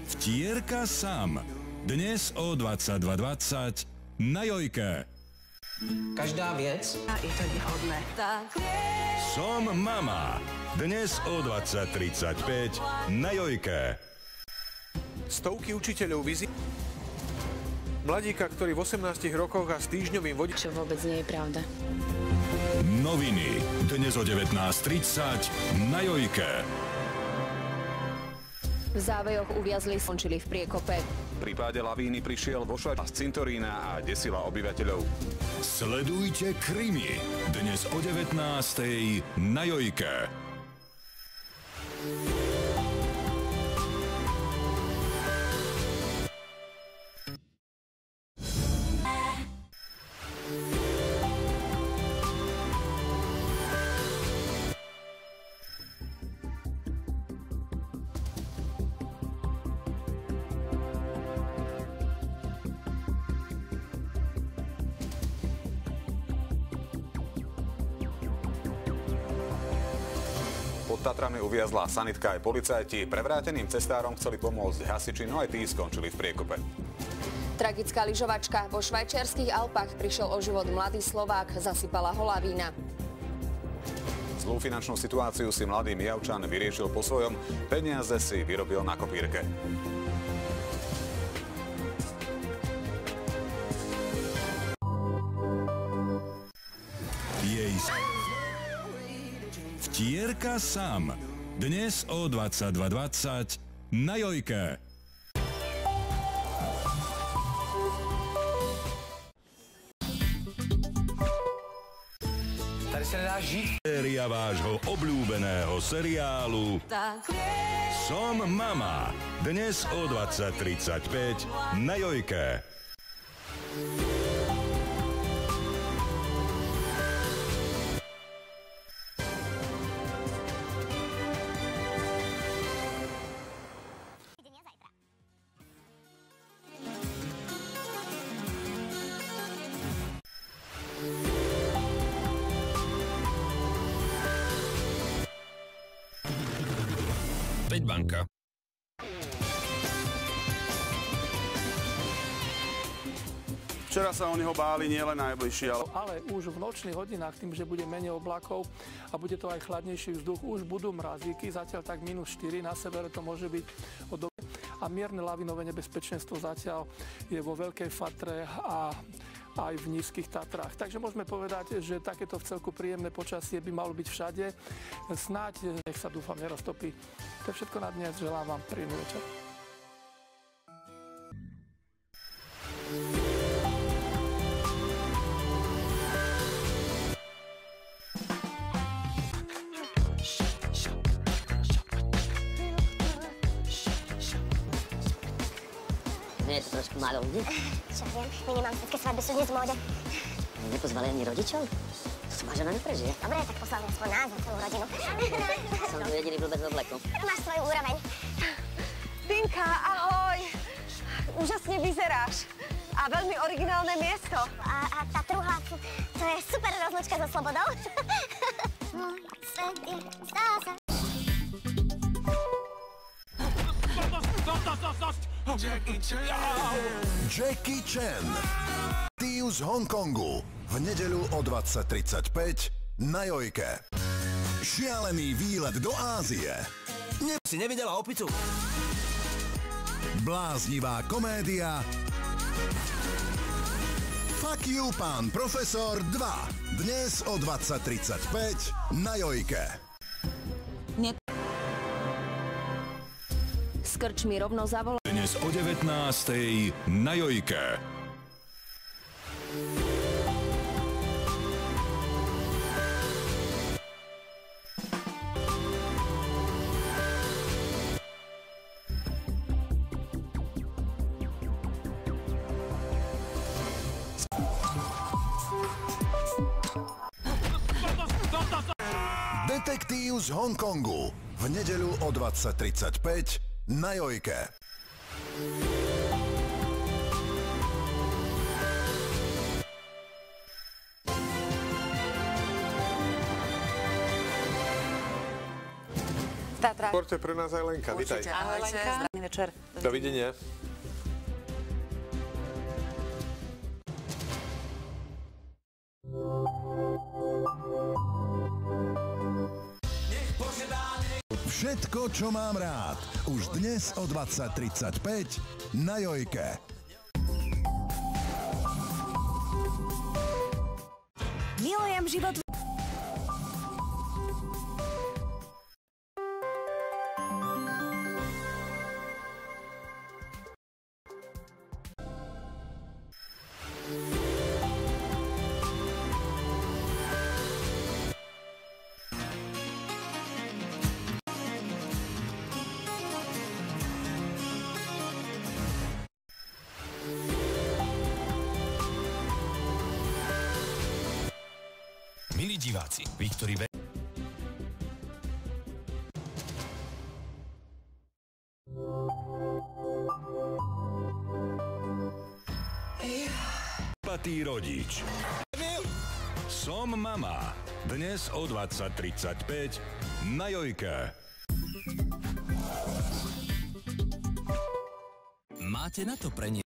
Vtierka Sam. Dnes o 22:20 na Jojke. Každá věc je to nevhodné. Som mama. Dnes o 20:35 na Jojke. Stovky učiteľov mladíka, ktorý v 18 rokoch a s týždňovým vodičom. Čo vôbec nie je pravda. Noviny. Dnes o 19:30 na Jojke. V závejoch uviazli, skončili v priekope. V prípade lavíny prišiel vo z cintorína a desila obyvateľov. Sledujte krimi. Dnes o 19:00 na Jojke. Pod Tatrami uviazla sanitka aj policajti. Prevráteným cestárom chceli pomôcť hasiči, no aj tí skončili v priekope. Tragická lyžovačka. Vo švajčiarskych Alpách prišiel o život mladý Slovák, zasypala ho lavína. Zlú finančnú situáciu si mladý Mijavčan vyriešil po svojom, peniaze si vyrobil na kopírke. Vtierka Sam. Dnes o 22:20 na Jojke. Tady se nedá žít. Séria vášho obľúbeného seriálu Som mama. Dnes o 20:35 na Jojke. Banka. Včera sa o neho báli nielen najbližší, ale už v nočných hodinách, tým, že bude menej oblákov a bude to aj chladnejší vzduch, už budú mrazíky, zatiaľ tak -4, na severe to môže byť a mierne lavinové nebezpečenstvo zatiaľ je vo Veľkej Fatre a aj v Nízkych Tatrách. Takže môžeme povedať, že takéto v celku príjemné počasie by malo byť všade. Snáď, nech sa dúfam neroztopí. To je všetko na dnes. Želám vám príjemný večer. Nie je to trošku málo ľudí? Čo viem, my nemámske svadby sú dnes v móde. Nepozvali ani rodičov? To sa má žena neprežije. Dobre, tak poslal aspoň nás a celú rodinu. Som tu jediný blbec v obleku. Máš svoju úroveň. Tinka, ahoj! Úžasne vyzeráš. A veľmi originálne miesto. A tá druhá, to je super rozlučka so slobodou. Môj svet je stáza. Jackie Chan. Tiu z Hongkongu. V nedeľu o 20:35 na Jojke. Šialený výlet do Ázie. Si nevidela opicu? Bláznivá komédia. Fuck you, pán profesor 2. Dnes o 20:35 na Jojke. S krčmi rovno zavolal. Dnes o 19:00 na Jojke. Detektív z Hongkongu. V nedeľu o 20:35 na Jojke. Tatra. Porte pre nás aj Lenka. Vítaj. Ahojte, zdravý večer. Dovidenia. Všetko, čo mám rád. Už dnes o 20:35 na Jojke. Milujem život. Milí diváci, vy, ktorí Patý rodič. Som mama. Dnes o 20:35 na Jojke. Máte na to pre ne...